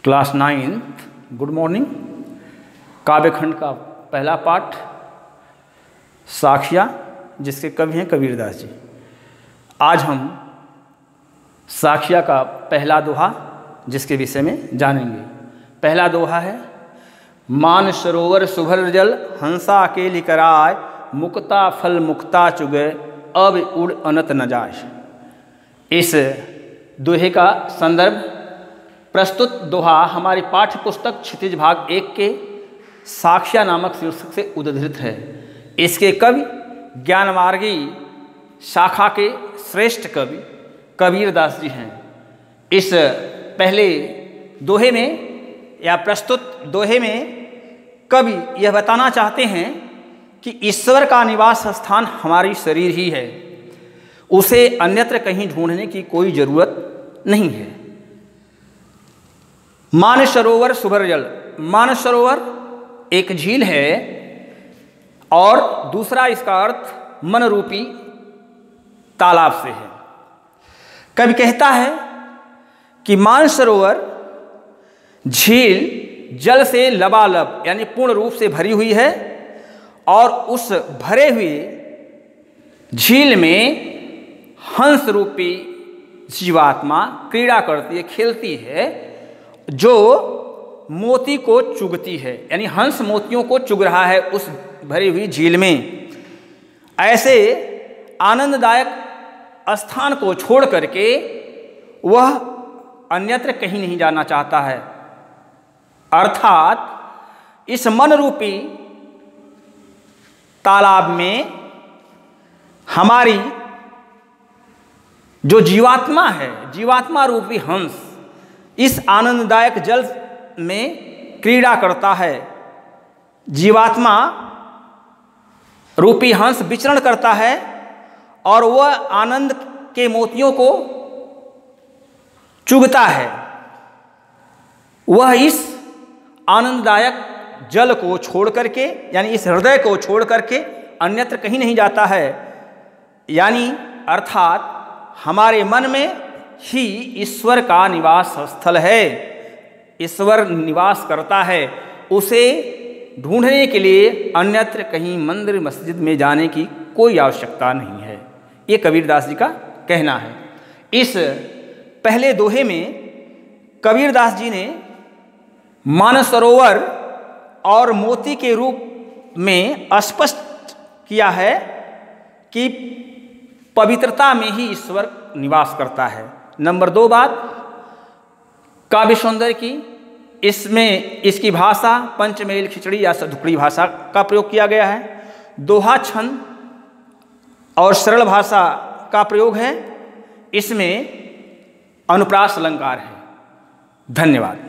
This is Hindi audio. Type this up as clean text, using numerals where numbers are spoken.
Class 9th good morning. काव्यखंड का पहला पाठ साखिया, जिसके कवि हैं कबीरदास जी। आज हम साखिया का पहला दोहा जिसके विषय में जानेंगे। पहला दोहा है, मान सरोवर सुभर जल हंसा अकेली कराय, मुक्ता फल मुक्ता चुगे अब उड़ अनत न जाय। इस दोहे का संदर्भ प्रस्तुत दोहा हमारी पाठ्य पुस्तक क्षितिज भाग 1 के साखिया नामक शीर्षक से उद्धृत है। इसके कवि ज्ञानमार्गी शाखा के श्रेष्ठ कवि कबीरदास जी हैं। इस पहले दोहे में या प्रस्तुत दोहे में कवि यह बताना चाहते हैं कि ईश्वर का निवास स्थान हमारी शरीर ही है, उसे अन्यत्र कहीं ढूंढने की कोई जरूरत नहीं है। मानस सरोवर सुभर जल, मानस सरोवर एक झील है और दूसरा इसका अर्थ मन रूपी तालाब से है। कवि कहता है कि मानस सरोवर झील जल से लबालब यानी पूर्ण रूप से भरी हुई है और उस भरे हुए झील में हंस रूपी जीवात्मा क्रीड़ा करती है, खेलती है, जो मोती को चुगती है। यानी हंस मोतियों को चुग रहा है उस भरी हुई झील में। ऐसे आनंददायक स्थान को छोड़ करके वह अन्यत्र कहीं नहीं जाना चाहता है। अर्थात इस मन रूपी तालाब में हमारी जो जीवात्मा है, जीवात्मा रूपी हंस इस आनंददायक जल में क्रीड़ा करता है। जीवात्मा रूपी हंस विचरण करता है और वह आनंद के मोतियों को चुगता है। वह इस आनंददायक जल को छोड़ करके यानी इस हृदय को छोड़ करके अन्यत्र कहीं नहीं जाता है। यानी अर्थात हमारे मन में ही ईश्वर का निवास स्थल है, ईश्वर निवास करता है। उसे ढूंढने के लिए अन्यत्र कहीं मंदिर मस्जिद में जाने की कोई आवश्यकता नहीं है, ये कबीरदास जी का कहना है। इस पहले दोहे में कबीरदास जी ने मानस सरोवर और मोती के रूप में स्पष्ट किया है कि पवित्रता में ही ईश्वर निवास करता है। नंबर 2 बात काव्य सौंदर्य की, इसमें इसकी भाषा पंचमेल खिचड़ी या सधुकड़ी भाषा का प्रयोग किया गया है। दोहा छंद और सरल भाषा का प्रयोग है। इसमें अनुप्रास अलंकार है। धन्यवाद।